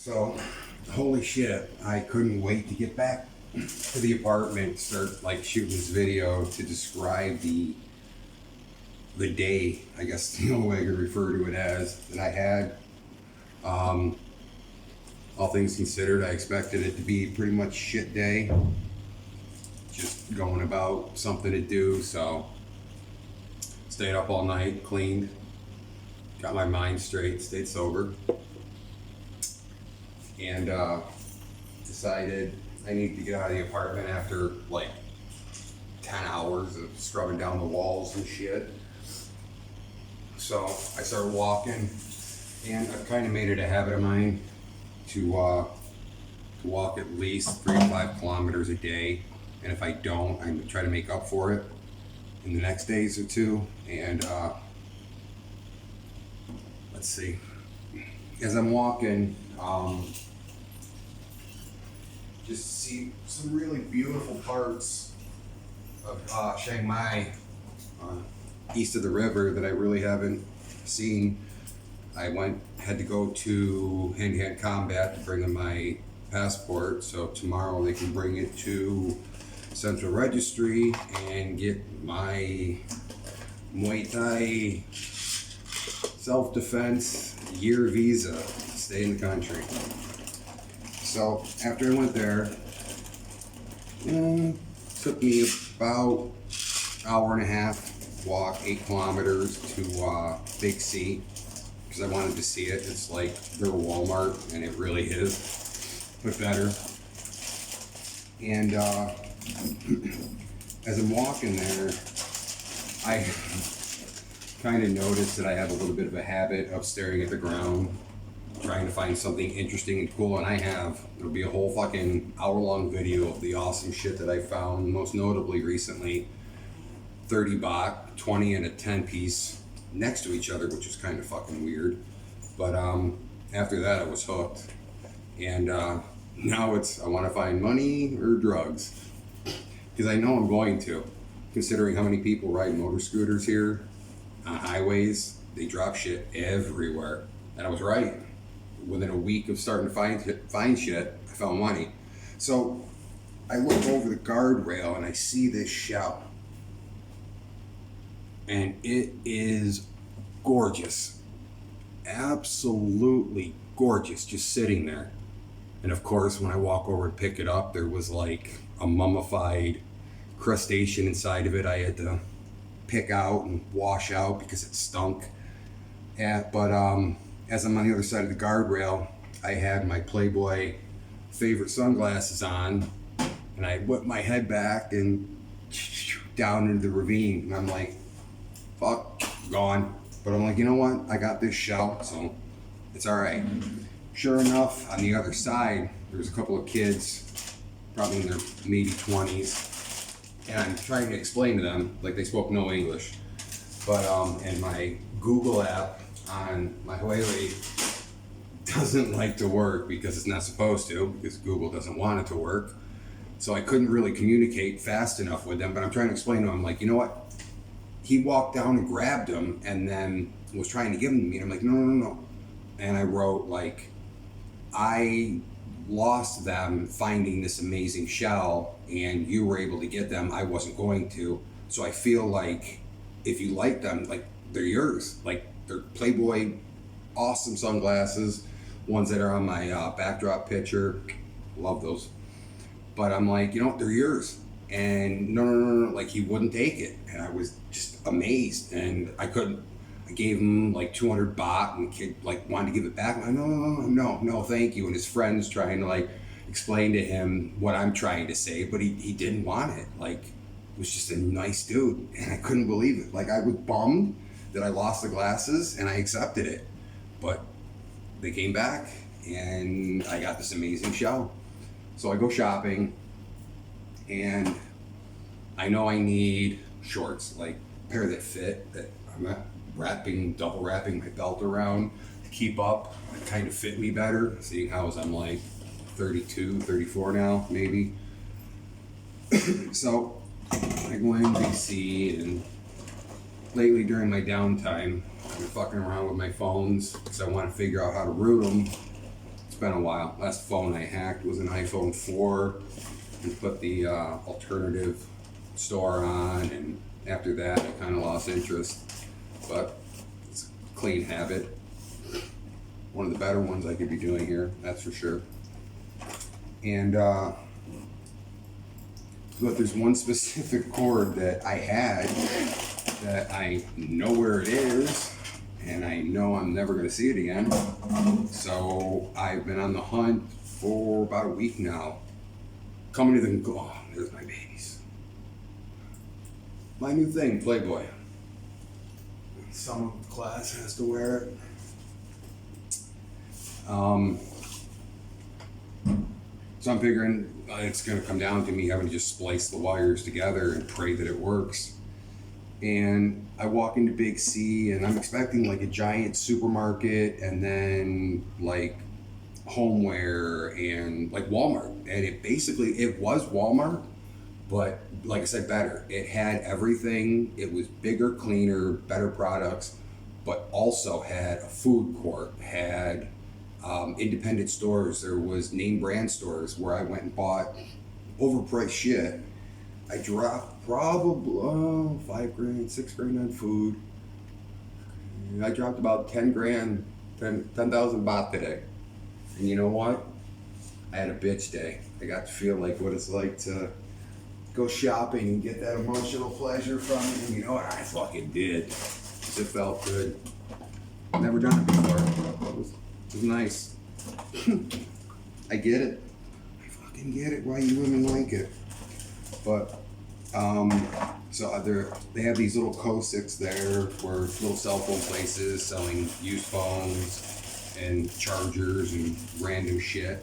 So, holy shit, I couldn't wait to get back to the apartment, start like shooting this video to describe the day, I guess the only way I could refer to it as, that I had. All things considered, I expected it to be pretty much shit day. Just going about something to do, so stayed up all night, cleaned, got my mind straight, stayed sober, and decided I need to get out of the apartment after like 10 hours of scrubbing down the walls and shit. So I started walking, and I've kind of made it a habit of mine to walk at least 3 to 5 kilometers a day. And if I don't, I'm gonna try to make up for it in the next days or two. And let's see, as I'm walking, just see some really beautiful parts of Chiang Mai, east of the river, that I really haven't seen. I had to go to hand-to-hand combat to bring in my passport, so tomorrow they can bring it to Central Registry and get my Muay Thai self-defense year visa to stay in the country. So after I went there, took me about an hour and a half walk, 8 kilometers to Big C, because I wanted to see it. It's like their Walmart, and it really is, but better. And as I'm walking there, I kind of noticed that I have a little bit of a habit of staring at the ground, trying to find something interesting and cool, and there'll be a whole fucking hour-long video of the awesome shit that I found, most notably recently, 30 baht, 20 and a 10 piece next to each other, which is kind of fucking weird. But after that, I was hooked. And now it's, I want to find money or drugs. Because I know I'm going to, considering how many people ride motor scooters here on highways. They drop shit everywhere. And I was right. Within a week of starting to find shit, I found money. So I look over the guardrail and I see this shell. And it is gorgeous. Absolutely gorgeous, just sitting there. And of course, when I walk over and pick it up, there was like a mummified crustacean inside of it I had to pick out and wash out because it stunk. But as I'm on the other side of the guardrail, I had my Playboy favorite sunglasses on, and I whipped my head back and down into the ravine, and I'm like, fuck, gone. But I'm like, you know what? I got this shell, so it's all right. Sure enough, on the other side, there's a couple of kids, probably in their maybe 20s, and I'm trying to explain to them, like they spoke no English, but and my Google app on my Huawei doesn't like to work because it's not supposed to, because Google doesn't want it to work. So I couldn't really communicate fast enough with them, but I'm trying to explain to him, like, you know what? He walked down and grabbed him and then was trying to give him to me. And I'm like, no. And I wrote, like, I lost them finding this amazing shell and you were able to get them. I wasn't going to. So I feel like if you like them, like, they're yours. Like, they're Playboy awesome sunglasses, ones that are on my backdrop picture. Love those. But I'm like, you know what, they're yours. And no, like, he wouldn't take it. And I was just amazed. And I gave him like 200 baht, and the kid like wanted to give it back. I'm like, no, thank you. And his friend's trying to like explain to him what I'm trying to say, but he didn't want it. Like, it was just a nice dude. And I couldn't believe it. Like, I was bummed that I lost the glasses, and I accepted it. But they came back, and I got this amazing shell. So I go shopping, and I know I need shorts, like a pair that fit, that I'm not double wrapping my belt around to keep up, that kind of fit me better, seeing how I'm like 32, 34 now, maybe. So I go in DC, and lately during my downtime, I've been fucking around with my phones because I want to figure out how to route them. been a while. Last phone I hacked was an iPhone 4 and put the alternative store on, and after that I kind of lost interest. But it's a clean habit. One of the better ones I could be doing here, that's for sure. And but there's one specific cord that I had that I know where it is, and I know I'm never going to see it again. So I've been on the hunt for about a week now. Coming to the, oh, there's my babies. My new thing, Playboy. Some of the class has to wear it. So I'm figuring it's going to come down to me having to just splice the wires together and pray that it works. And I walk into Big C and I'm expecting like a giant supermarket and then like homeware and like Walmart. And it was Walmart, but like I said, better. It had everything. It was bigger, cleaner, better products, but also had a food court, had independent stores. There was name brand stores where I went and bought overpriced shit. I dropped probably $5,000, $6,000 on food. I dropped about 10,000 baht today. And you know what? I had a bitch day. I got to feel like what it's like to go shopping and get that emotional pleasure from it. And you know what? I fucking did. It felt good. Never done it before. It was nice. I get it. I fucking get it why you women like it. But so they have these little Kosiks there, where little cell phone places selling used phones and chargers and random shit.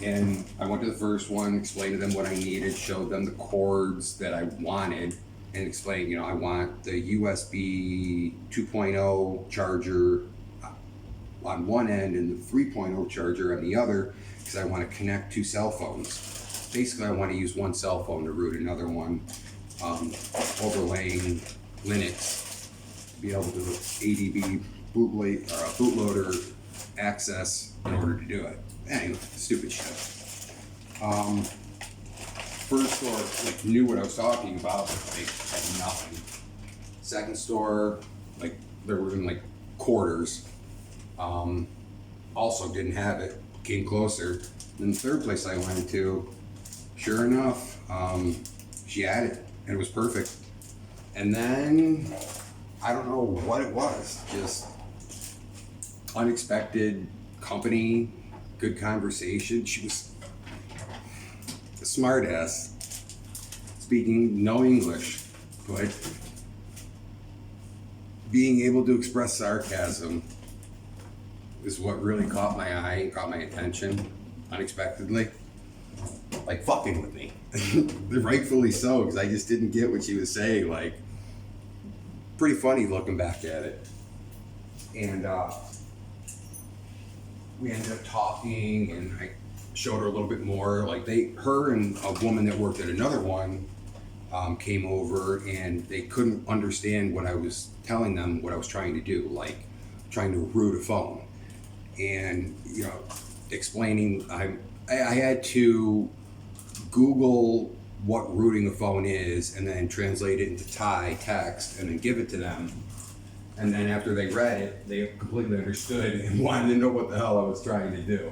And I went to the first one, explained to them what I needed, showed them the cords that I wanted, and explained, I want the USB 2.0 charger on one end and the 3.0 charger on the other, because I want to connect two cell phones. Basically, I want to use one cell phone to root another one, overlaying Linux to be able to do ADB bootloader access in order to do it. Anyway, stupid shit. First store knew what I was talking about, but they had nothing. Second store, they were in quarters. Also didn't have it. Came closer. Then the third place I went to, sure enough, she had it, and it was perfect. And then, I don't know what it was, just unexpected company, good conversation. She was a smart ass, speaking no English, but being able to express sarcasm is what really caught my eye, caught my attention unexpectedly. Fucking with me. Rightfully so, because I just didn't get what she was saying. Pretty funny looking back at it. And we ended up talking, and I showed her a little bit more. Her and a woman that worked at another one came over, and they couldn't understand what I was telling them, what I was trying to do, trying to root a phone. And, explaining, I had to Google what rooting a phone is and then translate it into Thai text and then give it to them. And then after they read it, they completely understood and wanted to know what the hell I was trying to do.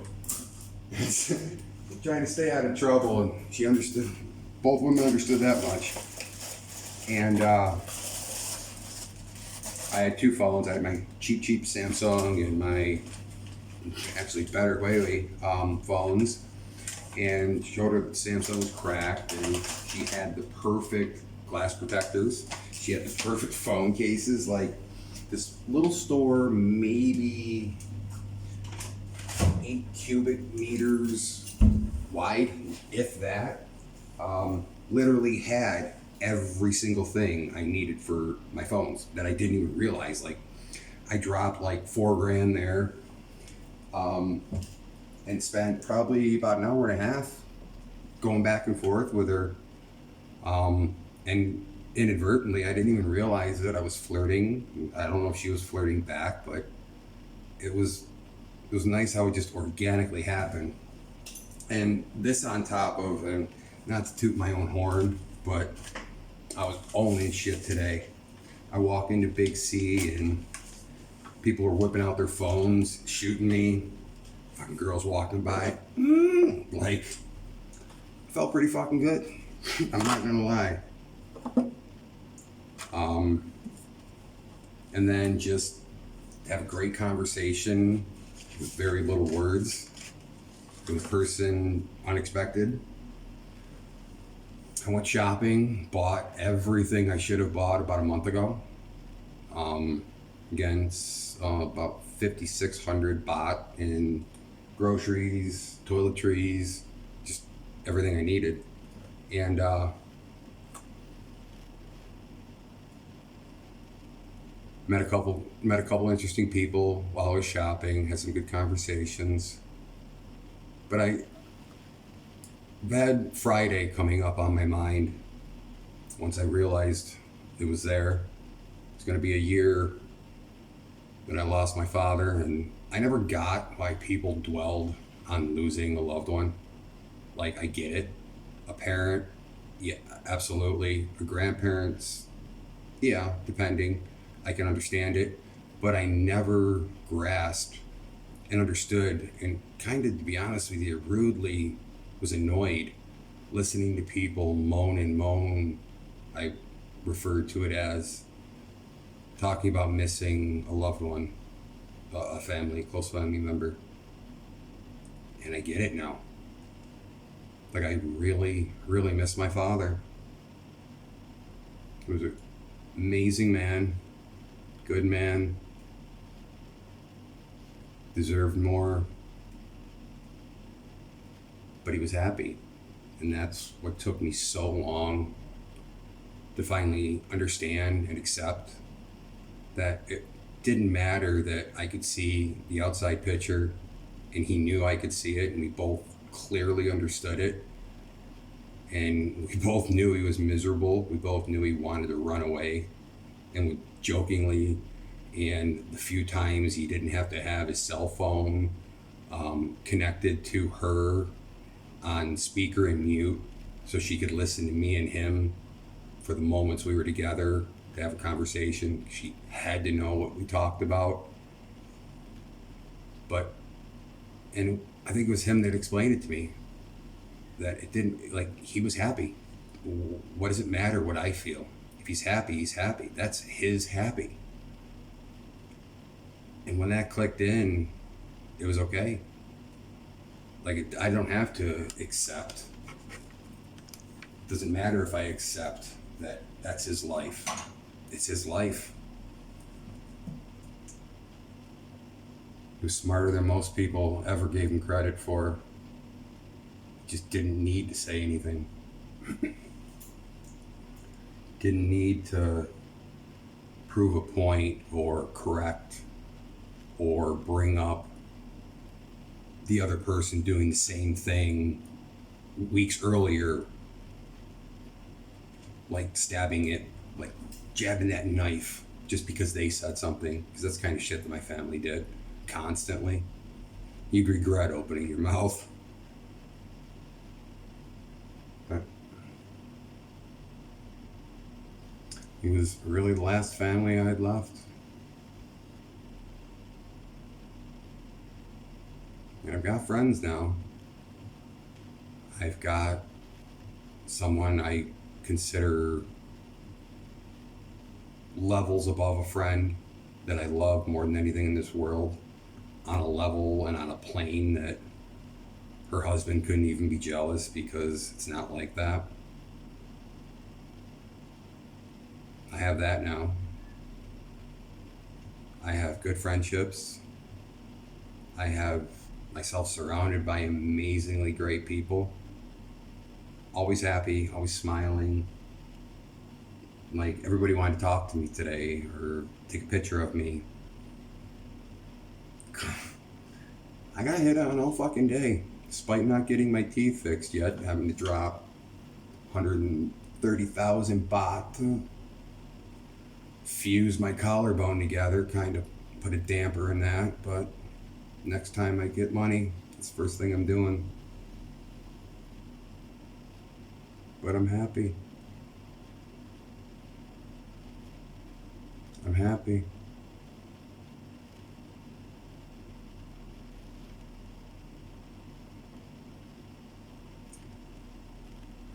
Trying to stay out of trouble, and she understood, both women understood that much. And I had two phones. I had my cheap Samsung and my actually better Huawei phones, and showed her that Samsung was cracked, and she had the perfect glass protectors. She had the perfect phone cases. This little store, maybe 8 cubic meters wide, if that, literally had every single thing I needed for my phones that I didn't even realize. I dropped $4,000 there, and spent probably about an hour and a half going back and forth with her. And inadvertently, I didn't even realize that I was flirting. I don't know if she was flirting back, but it was it was nice how it just organically happened. And this on top of, and not to toot my own horn, but I was owning shit today. I walk into Big C and people are whipping out their phones, shooting me. Fucking girls walking by. Like, felt pretty fucking good. I'm not gonna lie. And then just have a great conversation with very little words with a person unexpected. I went shopping, bought everything I should have bought about a month ago. Again, it's about 5,600 baht in groceries, toiletries, just everything I needed. And met a couple interesting people while I was shopping, had some good conversations. But I had Friday coming up on my mind once I realized it was there. It's going to be a year that I lost my father, and I never got why people dwelled on losing a loved one. Like, I get it. A parent, yeah, absolutely. A grandparents, yeah, depending. I can understand it. But I never grasped and understood, and kind of, to be honest with you, rudely was annoyed listening to people moan and moan. I referred to it as talking about missing a loved one, a family, close family member. And I get it now. Like, I really, really miss my father. He was an amazing man, good man, deserved more, but he was happy. And that's what took me so long to finally understand and accept that it didn't matter that I could see the outside picture and he knew I could see it, and we both clearly understood it. And we both knew he was miserable. We both knew he wanted to run away. And we jokingly, and the few times he didn't have to have his cell phone connected to her on speaker and mute so she could listen to me and him for the moments we were together to have a conversation. She had to know what we talked about. And I think it was him that explained it to me, that it didn't, like, he was happy. What does it matter what I feel? If he's happy, he's happy. That's his happy. And when that clicked in, it was okay. Like, I don't have to accept. It doesn't matter if I accept that that's his life. It's his life. He was smarter than most people ever gave him credit for. Just didn't need to say anything. Didn't need to prove a point or correct or bring up the other person doing the same thing weeks earlier, like stabbing it, like jabbing that knife just because they said something, because that's the kind of shit that my family did constantly. You'd regret opening your mouth. But he was really the last family I had left. And I've got friends now. I've got someone I consider levels above a friend that I love more than anything in this world, on a level and on a plane that her husband couldn't even be jealous, because it's not like that. I have that now. I have good friendships. I have myself surrounded by amazingly great people. Always happy, always smiling. Like, everybody wanted to talk to me today or take a picture of me. I got hit on all fucking day, despite not getting my teeth fixed yet, having to drop 130,000 baht to fuse my collarbone together, kind of put a damper in that. But Next time I get money, it's the first thing I'm doing. But I'm happy. I'm happy.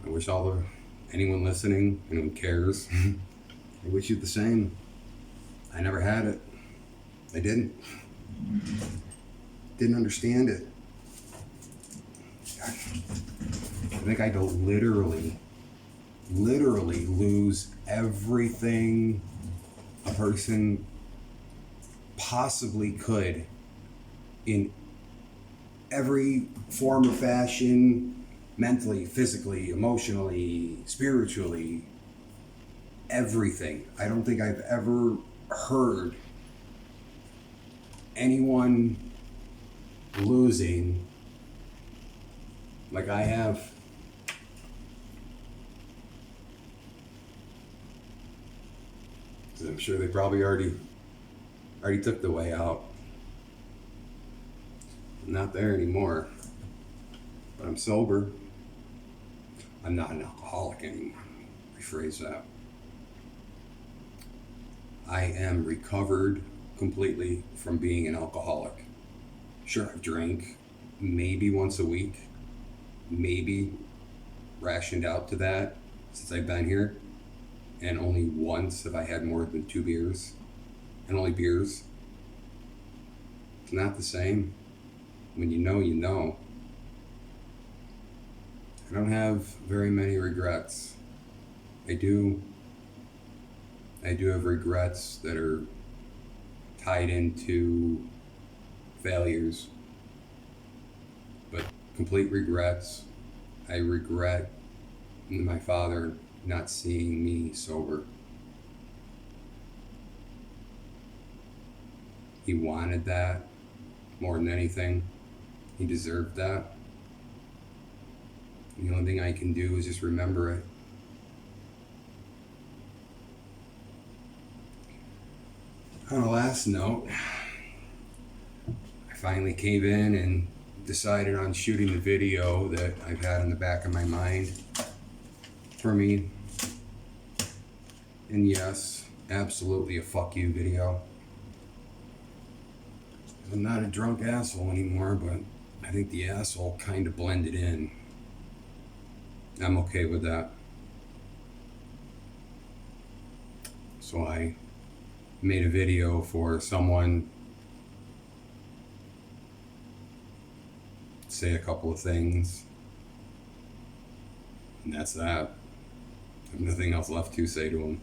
I wish anyone listening, anyone cares, I wish you the same. I never had it. I didn't. Didn't understand it. I think I'd literally lose everything a person possibly could in every form or fashion, mentally, physically, emotionally, spiritually, everything. I don't think I've ever heard anyone losing like I have. I'm sure they probably already took the way out. I'm not there anymore. But I'm sober. I'm not an alcoholic anymore. Rephrase that. I am recovered completely from being an alcoholic. Sure, I've drank maybe once a week. Maybe rationed out to that since I've been here. And only once have I had more than 2 beers. And only beers. It's not the same. When you know, you know. I don't have very many regrets. I do have regrets that are tied into failures. But complete regrets. I regret my father not seeing me sober. He wanted that more than anything. He deserved that. The only thing I can do is just remember it. On a last note, I finally came in and decided on shooting the video that I've had in the back of my mind for me. And yes, absolutely a fuck you video. I'm not a drunk asshole anymore, but I think the asshole kind of blended in. I'm okay with that. So I made a video for someone to say a couple of things. And that's that. I have nothing else left to say to him.